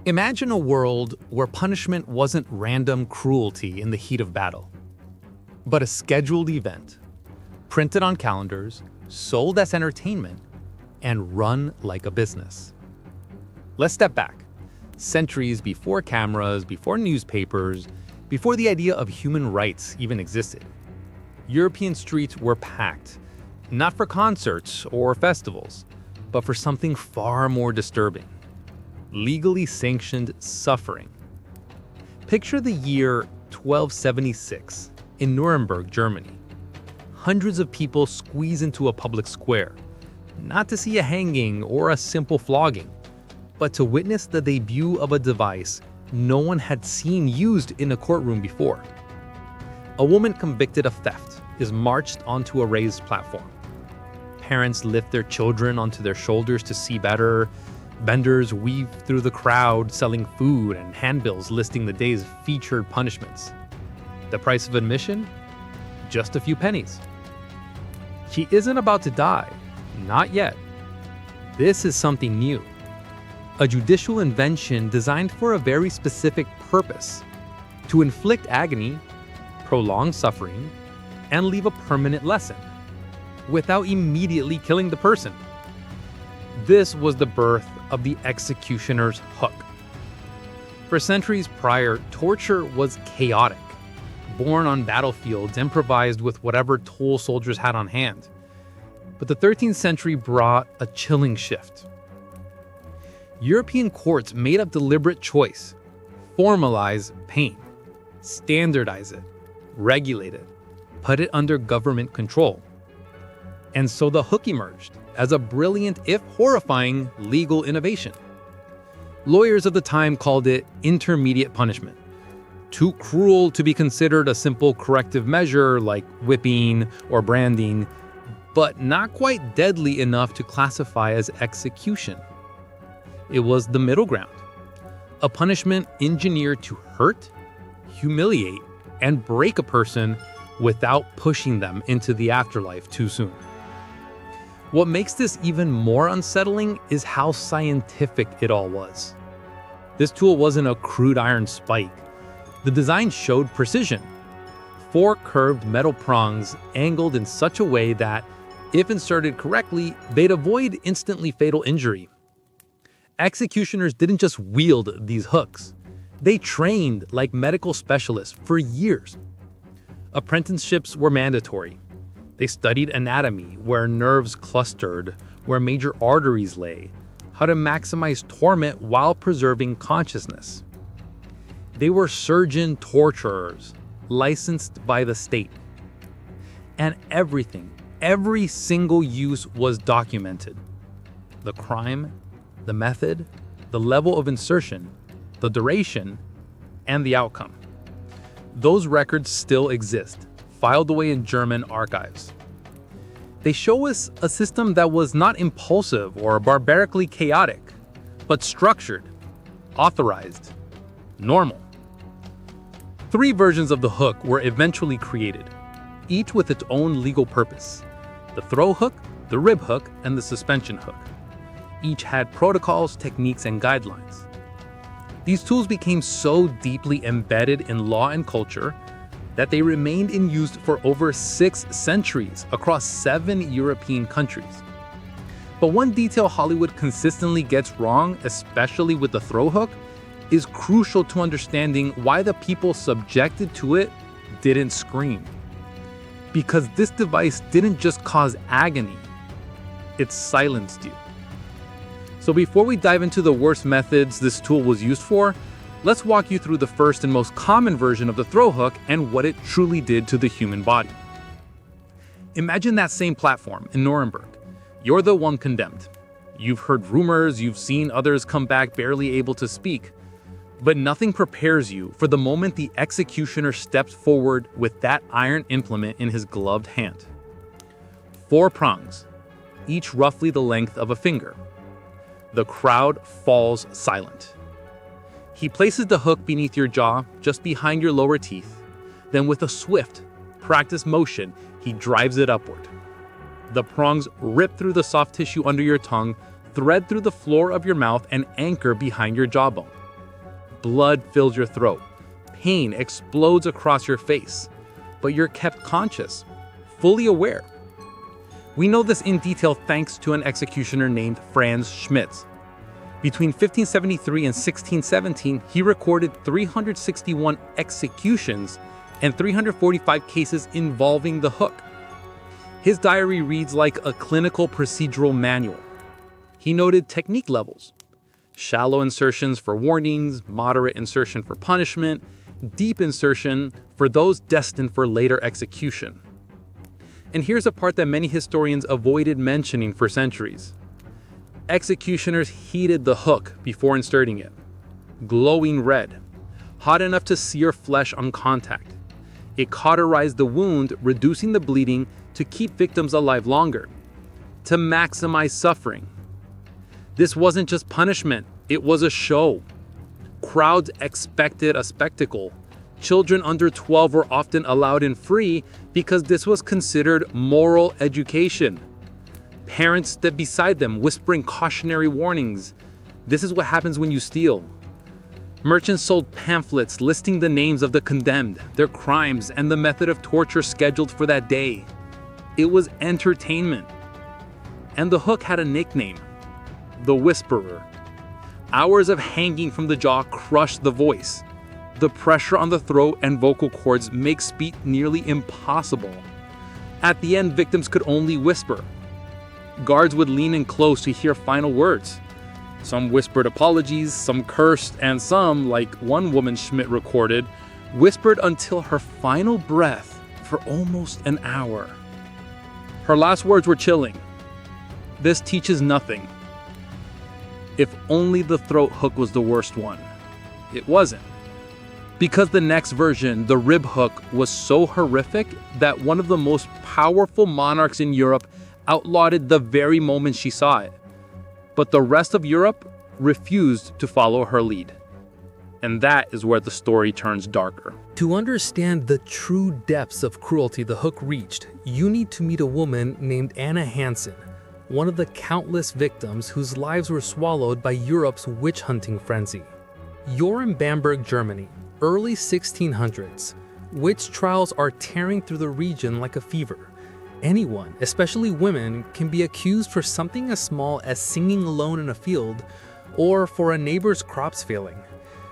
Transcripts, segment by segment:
Imagine a world where punishment wasn't random cruelty in the heat of battle, but a scheduled event, printed on calendars, sold as entertainment, and run like a business. Let's step back. Centuries before cameras, before newspapers, before the idea of human rights even existed, European streets were packed, not for concerts or festivals, but for something far more disturbing: legally sanctioned suffering. Picture the year 1276 in Nuremberg, Germany. Hundreds of people squeeze into a public square, not to see a hanging or a simple flogging, but to witness the debut of a device no one had seen used in a courtroom before. A woman convicted of theft is marched onto a raised platform. Parents lift their children onto their shoulders to see better. Vendors weave through the crowd selling food and handbills listing the day's featured punishments. The price of admission? Just a few pennies. She isn't about to die. Not yet. This is something new. A judicial invention designed for a very specific purpose: to inflict agony, prolong suffering, and leave a permanent lesson, without immediately killing the person. This was the birth of the executioner's hook. For centuries prior, torture was chaotic, born on battlefields, improvised with whatever tools soldiers had on hand. But the 13th century brought a chilling shift. European courts made a deliberate choice: formalize pain, standardize it, regulate it, put it under government control. And so the hook emerged as a brilliant, if horrifying, legal innovation. Lawyers of the time called it intermediate punishment, too cruel to be considered a simple corrective measure like whipping or branding, but not quite deadly enough to classify as execution. It was the middle ground, a punishment engineered to hurt, humiliate, and break a person without pushing them into the afterlife too soon. What makes this even more unsettling is how scientific it all was. This tool wasn't a crude iron spike. The design showed precision. 4 curved metal prongs angled in such a way that, if inserted correctly, they'd avoid instantly fatal injury. Executioners didn't just wield these hooks. They trained like medical specialists for years. Apprenticeships were mandatory. They studied anatomy, where nerves clustered, where major arteries lay, how to maximize torment while preserving consciousness. They were surgeon torturers, licensed by the state. And everything, every single use was documented. The crime, the method, the level of insertion, the duration, and the outcome. Those records still exist, filed away in German archives. They show us a system that was not impulsive or barbarically chaotic, but structured, authorized, normal. 3 versions of the hook were eventually created, each with its own legal purpose: the throw hook, the rib hook, and the suspension hook. Each had protocols, techniques, and guidelines. These tools became so deeply embedded in law and culture that they remained in use for over 6 centuries across 7 European countries. But one detail Hollywood consistently gets wrong, especially with the throw hook, is crucial to understanding why the people subjected to it didn't scream. Because this device didn't just cause agony, it silenced you. So before we dive into the worst methods this tool was used for, let's walk you through the first and most common version of the throw hook and what it truly did to the human body. Imagine that same platform in Nuremberg. You're the one condemned. You've heard rumors, you've seen others come back barely able to speak, but nothing prepares you for the moment the executioner steps forward with that iron implement in his gloved hand. 4 prongs, each roughly the length of a finger. The crowd falls silent. He places the hook beneath your jaw, just behind your lower teeth. Then with a swift, practiced motion, he drives it upward. The prongs rip through the soft tissue under your tongue, thread through the floor of your mouth, and anchor behind your jawbone. Blood fills your throat. Pain explodes across your face. But you're kept conscious, fully aware. We know this in detail thanks to an executioner named Franz Schmitz. Between 1573 and 1617, he recorded 361 executions and 345 cases involving the hook. His diary reads like a clinical procedural manual. He noted technique levels: shallow insertions for warnings, moderate insertion for punishment, deep insertion for those destined for later execution. And here's a part that many historians avoided mentioning for centuries. Executioners heated the hook before inserting it. Glowing red, hot enough to sear flesh on contact. It cauterized the wound, reducing the bleeding to keep victims alive longer, to maximize suffering. This wasn't just punishment, it was a show. Crowds expected a spectacle. Children under 12 were often allowed in free because this was considered moral education. Parents stood beside them, whispering cautionary warnings. This is what happens when you steal. Merchants sold pamphlets listing the names of the condemned, their crimes, and the method of torture scheduled for that day. It was entertainment. And the hook had a nickname: the Whisperer. Hours of hanging from the jaw crushed the voice. The pressure on the throat and vocal cords makes speech nearly impossible. At the end, victims could only whisper. Guards would lean in close to hear final words. Some whispered apologies, some cursed, and some, like one woman Schmidt recorded, whispered until her final breath for almost an hour. Her last words were chilling. This teaches nothing. If only the throat hook was the worst one. It wasn't. Because the next version, the rib hook, was so horrific that one of the most powerful monarchs in Europe outlawed it the very moment she saw it. But the rest of Europe refused to follow her lead. And that is where the story turns darker. To understand the true depths of cruelty the hook reached, you need to meet a woman named Anna Hansen, one of the countless victims whose lives were swallowed by Europe's witch-hunting frenzy. You're in Bamberg, Germany, early 1600s. Witch trials are tearing through the region like a fever. Anyone, especially women, can be accused for something as small as singing alone in a field or for a neighbor's crops failing.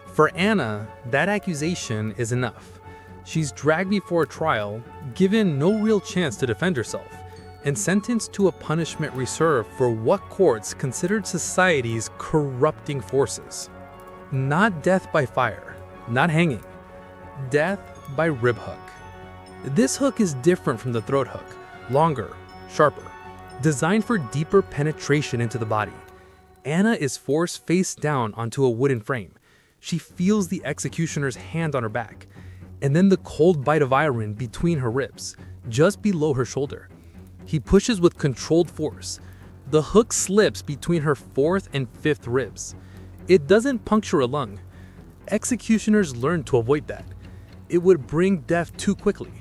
For Anna, that accusation is enough. She's dragged before a trial, given no real chance to defend herself, and sentenced to a punishment reserved for what courts considered society's corrupting forces. Not death by fire, not hanging, death by rib hook. This hook is different from the throat hook, longer, sharper, designed for deeper penetration into the body. Anna is forced face down onto a wooden frame. She feels the executioner's hand on her back, and then the cold bite of iron between her ribs, just below her shoulder. He pushes with controlled force. The hook slips between her fourth and fifth ribs. It doesn't puncture a lung. Executioners learned to avoid that. It would bring death too quickly.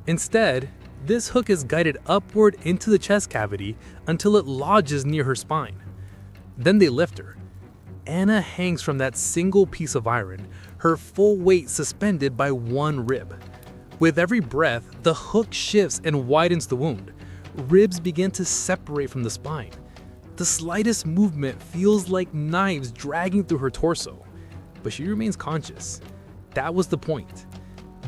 Instead, this hook is guided upward into the chest cavity until it lodges near her spine. Then they lift her. Anna hangs from that single piece of iron, her full weight suspended by one rib. With every breath, the hook shifts and widens the wound. Ribs begin to separate from the spine. The slightest movement feels like knives dragging through her torso, but she remains conscious. That was the point.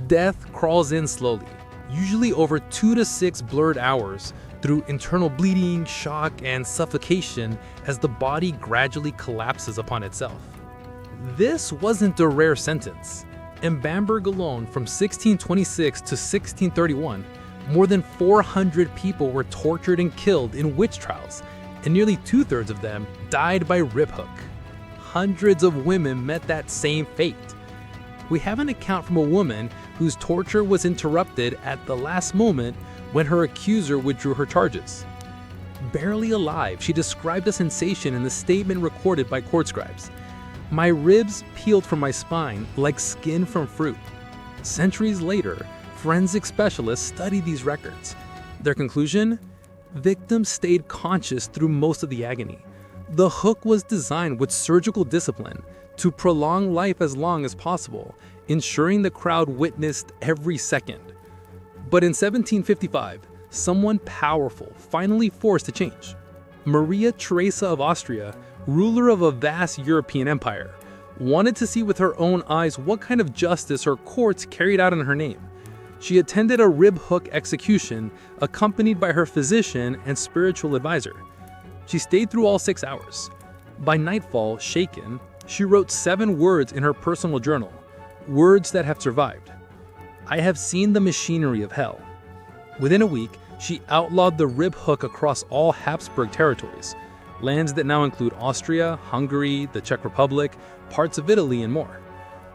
Death crawls in slowly, usually over 2 to 6 blurred hours, through internal bleeding, shock, and suffocation as the body gradually collapses upon itself. This wasn't a rare sentence. In Bamberg alone, from 1626 to 1631, more than 400 people were tortured and killed in witch trials, and nearly 2/3 of them died by rib hook. Hundreds of women met that same fate. We have an account from a woman whose torture was interrupted at the last moment when her accuser withdrew her charges. Barely alive, she described the sensation in the statement recorded by court scribes. "My ribs peeled from my spine like skin from fruit." Centuries later, forensic specialists studied these records. Their conclusion? Victims stayed conscious through most of the agony. The hook was designed with surgical discipline to prolong life as long as possible, ensuring the crowd witnessed every second. But in 1755, someone powerful finally forced a change. Maria Theresa of Austria, ruler of a vast European empire, wanted to see with her own eyes what kind of justice her courts carried out in her name. She attended a rib hook execution accompanied by her physician and spiritual advisor. She stayed through all 6 hours. By nightfall, shaken, she wrote 7 words in her personal journal, words that have survived. "I have seen the machinery of hell." Within a week, she outlawed the rib hook across all Habsburg territories, lands that now include Austria, Hungary, the Czech Republic, parts of Italy, and more.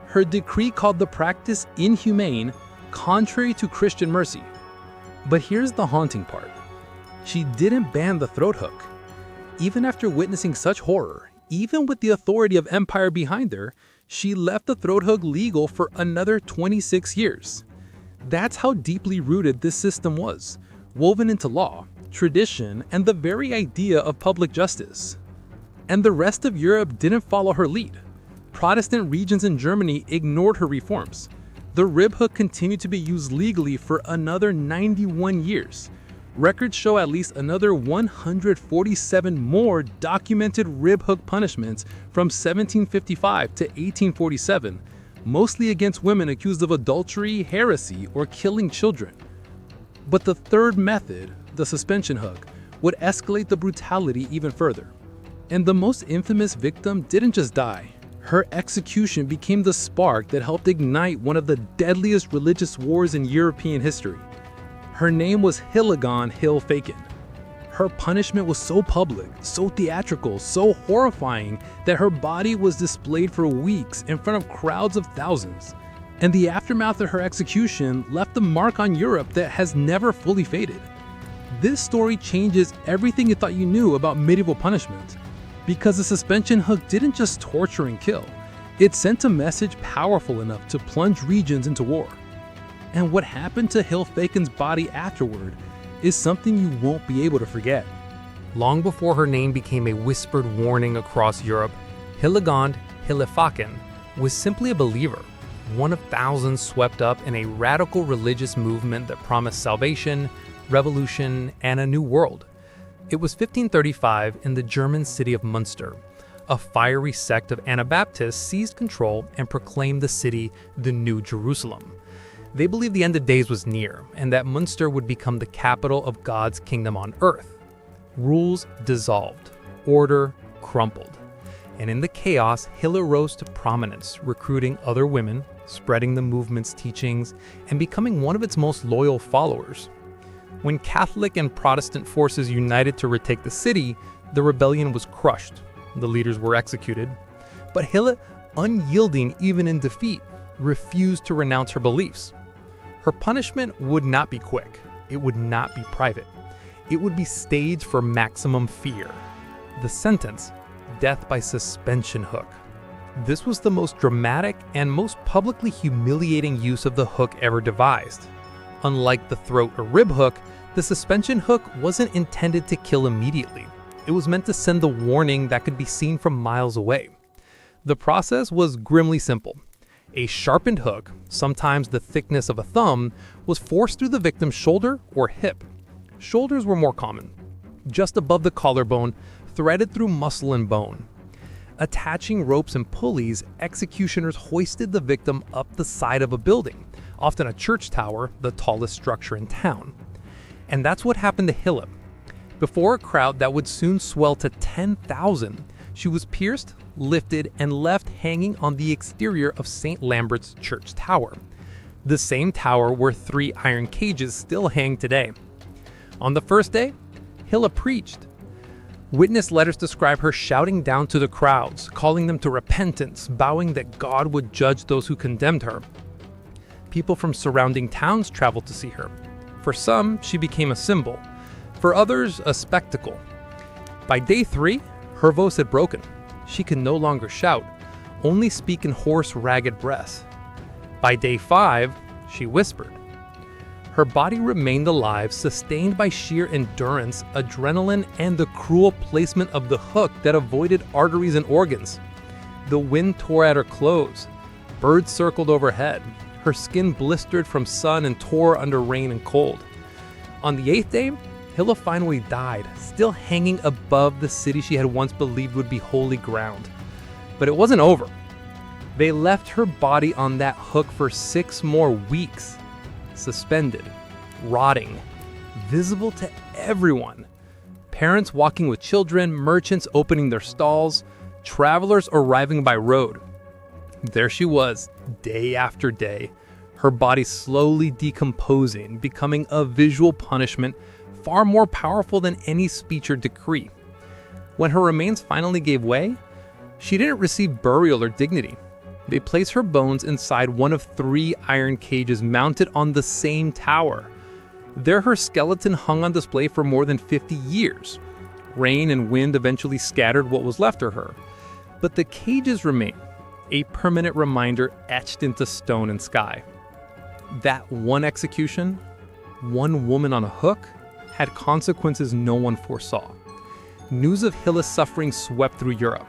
Her decree called the practice inhumane, contrary to Christian mercy. But here's the haunting part. She didn't ban the throat hook. Even after witnessing such horror, even with the authority of empire behind her, she left the throat hook legal for another 26 years. That's how deeply rooted this system was, woven into law, tradition, and the very idea of public justice. And the rest of Europe didn't follow her lead. Protestant regions in Germany ignored her reforms. The rib hook continued to be used legally for another 91 years. Records show at least another 147 more documented rib hook punishments from 1755 to 1847, mostly against women accused of adultery, heresy, or killing children. But the third method, the suspension hook, would escalate the brutality even further. And the most infamous victim didn't just die. Her execution became the spark that helped ignite one of the deadliest religious wars in European history. Her name was Hildegard Hill-Faken. Her punishment was so public, so theatrical, so horrifying that her body was displayed for weeks in front of crowds of thousands. And the aftermath of her execution left a mark on Europe that has never fully faded. This story changes everything you thought you knew about medieval punishment, because the suspension hook didn't just torture and kill, it sent a message powerful enough to plunge regions into war. And what happened to Hill-Faken's body afterward is something you won't be able to forget. Long before her name became a whispered warning across Europe, Hildegard Hill-Faken was simply a believer, one of thousands swept up in a radical religious movement that promised salvation, revolution, and a new world. It was 1535 in the German city of Münster. A fiery sect of Anabaptists seized control and proclaimed the city the New Jerusalem. They believed the end of days was near and that Münster would become the capital of God's kingdom on earth. Rules dissolved, order crumbled, and in the chaos, Hiller rose to prominence, recruiting other women, spreading the movement's teachings, and becoming one of its most loyal followers. When Catholic and Protestant forces united to retake the city, the rebellion was crushed. The leaders were executed. But Hille, unyielding even in defeat, refused to renounce her beliefs. Her punishment would not be quick. It would not be private. It would be staged for maximum fear. The sentence, death by suspension hook. This was the most dramatic and most publicly humiliating use of the hook ever devised. Unlike the throat or rib hook, the suspension hook wasn't intended to kill immediately. It was meant to send the warning that could be seen from miles away. The process was grimly simple. A sharpened hook, sometimes the thickness of a thumb, was forced through the victim's shoulder or hip. Shoulders were more common, just above the collarbone, threaded through muscle and bone. Attaching ropes and pulleys, executioners hoisted the victim up the side of a building, often a church tower, the tallest structure in town. And that's what happened to Hille. Before a crowd that would soon swell to 10,000, she was pierced, lifted, and left hanging on the exterior of St. Lambert's church tower, the same tower where 3 iron cages still hang today. On the first day, Hille preached. Witness letters describe her shouting down to the crowds, calling them to repentance, vowing that God would judge those who condemned her. People from surrounding towns traveled to see her. For some, she became a symbol. For others, a spectacle. By day 3, her voice had broken. She could no longer shout, only speak in hoarse, ragged breaths. By day 5, she whispered. Her body remained alive, sustained by sheer endurance, adrenaline, and the cruel placement of the hook that avoided arteries and organs. The wind tore at her clothes. Birds circled overhead. Her skin blistered from sun and tore under rain and cold. On the 8th day, Hilla finally died, still hanging above the city she had once believed would be holy ground. But it wasn't over. They left her body on that hook for 6 more weeks, suspended, rotting, visible to everyone. Parents walking with children, merchants opening their stalls, travelers arriving by road. There she was, day after day, her body slowly decomposing, becoming a visual punishment far more powerful than any speech or decree. When her remains finally gave way, she didn't receive burial or dignity. They placed her bones inside one of 3 iron cages mounted on the same tower. There her skeleton hung on display for more than 50 years. Rain and wind eventually scattered what was left of her. But the cages remain, a permanent reminder etched into stone and sky. That one execution, one woman on a hook, had consequences no one foresaw. News of Hilla's suffering swept through Europe.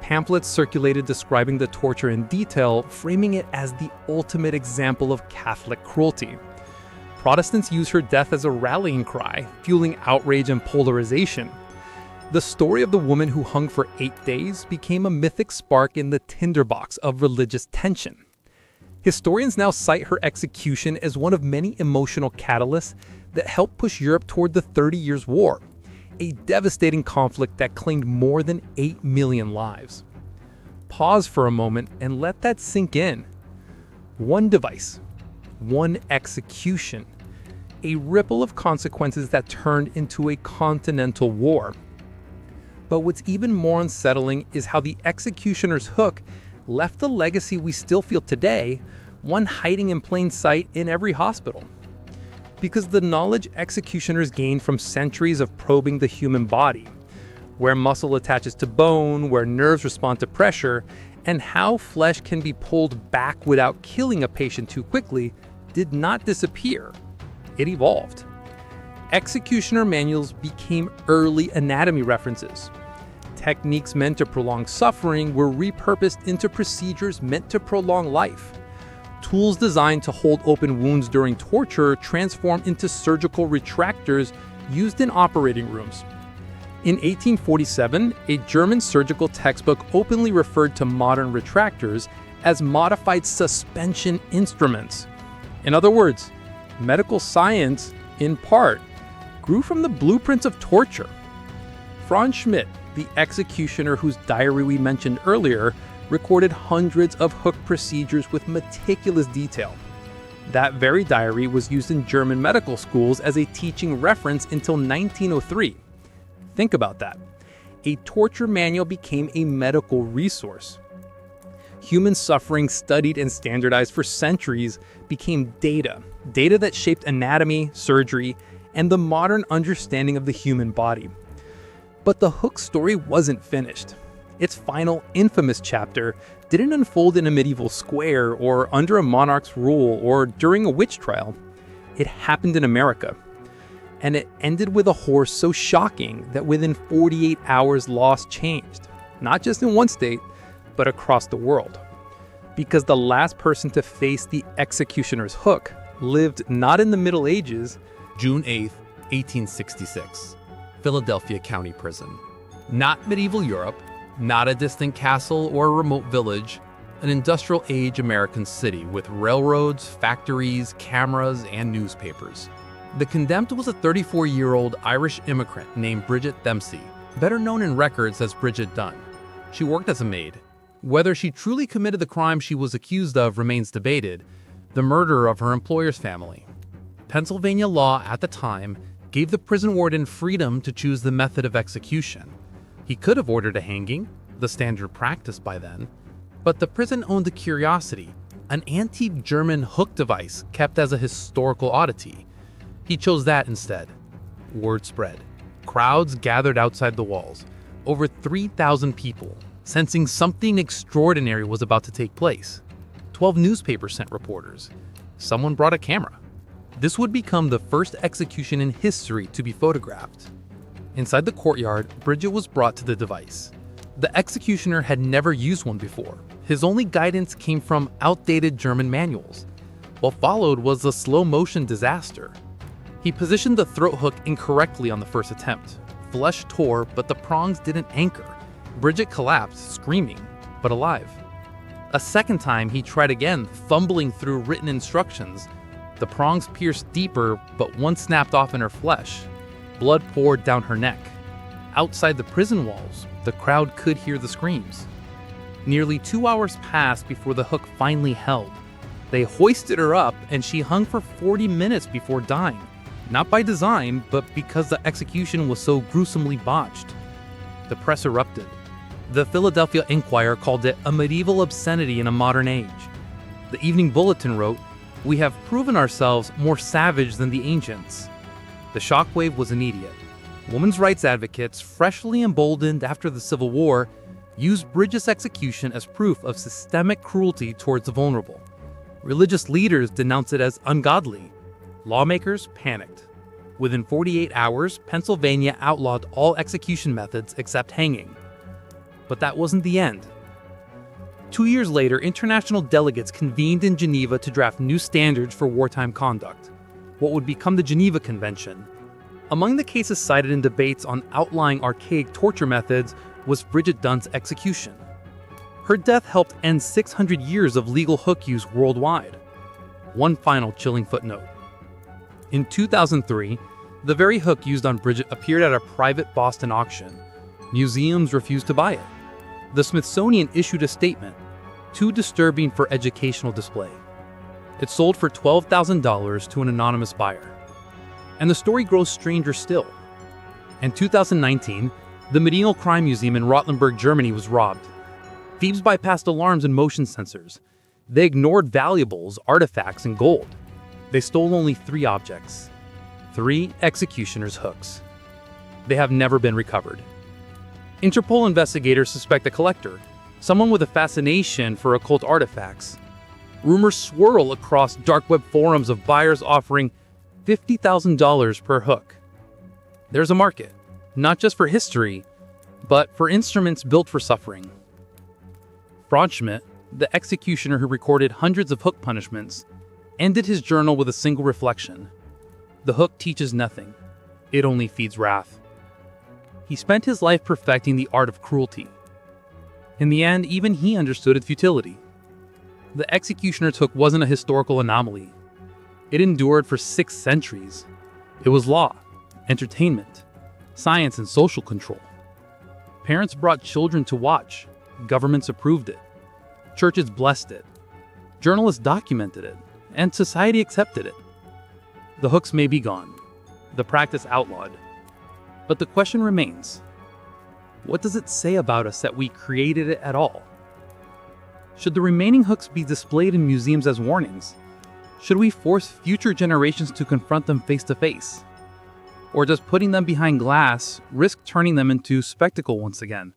Pamphlets circulated describing the torture in detail, framing it as the ultimate example of Catholic cruelty. Protestants used her death as a rallying cry, fueling outrage and polarization. The story of the woman who hung for 8 days became a mythic spark in the tinderbox of religious tension. Historians now cite her execution as one of many emotional catalysts that helped push Europe toward the 30 Years' War, a devastating conflict that claimed more than 8 million lives. Pause for a moment and let that sink in. One device, one execution, a ripple of consequences that turned into a continental war. But what's even more unsettling is how the executioner's hook left a legacy we still feel today, one hiding in plain sight in every hospital. Because the knowledge executioners gained from centuries of probing the human body, where muscle attaches to bone, where nerves respond to pressure, and how flesh can be pulled back without killing a patient too quickly, did not disappear. It evolved. Executioner manuals became early anatomy references. Techniques meant to prolong suffering were repurposed into procedures meant to prolong life. Tools designed to hold open wounds during torture transformed into surgical retractors used in operating rooms. In 1847, a German surgical textbook openly referred to modern retractors as modified suspension instruments. In other words, medical science, in part, grew from the blueprints of torture. Franz Schmidt, the executioner whose diary we mentioned earlier, recorded hundreds of hook procedures with meticulous detail. That very diary was used in German medical schools as a teaching reference until 1903. Think about that. A torture manual became a medical resource. Human suffering studied and standardized for centuries became data that shaped anatomy, surgery, and the modern understanding of the human body. But the hook story wasn't finished. Its final, infamous chapter didn't unfold in a medieval square or under a monarch's rule or during a witch trial. It happened in America. And it ended with a horror so shocking that within 48 hours laws changed, not just in one state, but across the world. Because the last person to face the executioner's hook lived not in the Middle Ages, June 8, 1866, Philadelphia County Prison. Not medieval Europe, not a distant castle or a remote village, an industrial-age American city with railroads, factories, cameras, and newspapers. The condemned was a 34-year-old Irish immigrant named Bridget Dempsey, better known in records as Bridget Dunn. She worked as a maid. Whether she truly committed the crime she was accused of remains debated, the murder of her employer's family. Pennsylvania law at the time gave the prison warden freedom to choose the method of execution. He could have ordered a hanging, the standard practice by then, but the prison owned a curiosity, an antique German hook device kept as a historical oddity. He chose that instead. Word spread. Crowds gathered outside the walls, over 3,000 people, sensing something extraordinary was about to take place. 12 newspapers sent reporters. Someone brought a camera. This would become the first execution in history to be photographed. Inside the courtyard, Bridget was brought to the device. The executioner had never used one before. His only guidance came from outdated German manuals. What followed was a slow-motion disaster. He positioned the throat hook incorrectly on the first attempt. Flesh tore, but the prongs didn't anchor. Bridget collapsed, screaming, but alive. A second time, he tried again, fumbling through written instructions. The prongs pierced deeper, but one snapped off in her flesh. Blood poured down her neck. Outside the prison walls, the crowd could hear the screams. Nearly 2 hours passed before the hook finally held. They hoisted her up, and she hung for 40 minutes before dying. Not by design, but because the execution was so gruesomely botched. The press erupted. The Philadelphia Inquirer called it a medieval obscenity in a modern age. The Evening Bulletin wrote, "We have proven ourselves more savage than the ancients." The shockwave was immediate. Women's rights advocates, freshly emboldened after the Civil War, used Bridget's execution as proof of systemic cruelty towards the vulnerable. Religious leaders denounced it as ungodly. Lawmakers panicked. Within 48 hours, Pennsylvania outlawed all execution methods except hanging. But that wasn't the end. 2 years later, international delegates convened in Geneva to draft new standards for wartime conduct, what would become the Geneva Convention. Among the cases cited in debates on outlying archaic torture methods was Bridget Dunn's execution. Her death helped end 600 years of legal hook use worldwide. One final chilling footnote. In 2003, the very hook used on Bridget appeared at a private Boston auction. Museums refused to buy it. The Smithsonian issued a statement, "Too disturbing for educational display." It sold for $12,000 to an anonymous buyer. And the story grows stranger still. In 2019, the Medieval Crime Museum in Rottenburg, Germany was robbed. Thieves bypassed alarms and motion sensors. They ignored valuables, artifacts, and gold. They stole only 3 objects. 3 executioners' hooks. They have never been recovered. Interpol investigators suspect a collector, someone with a fascination for occult artifacts. Rumors swirl across dark web forums of buyers offering $50,000 per hook. There's a market, not just for history, but for instruments built for suffering. Franschmidt, the executioner who recorded hundreds of hook punishments, ended his journal with a single reflection. The hook teaches nothing. It only feeds wrath. He spent his life perfecting the art of cruelty. In the end, even he understood its futility. The executioner's hook wasn't a historical anomaly. It endured for 6 centuries. It was law, entertainment, science, and social control. Parents brought children to watch. Governments approved it. Churches blessed it. Journalists documented it. And society accepted it. The hooks may be gone. The practice outlawed. But the question remains, what does it say about us that we created it at all? Should the remaining hooks be displayed in museums as warnings? Should we force future generations to confront them face to face? Or does putting them behind glass risk turning them into spectacle once again?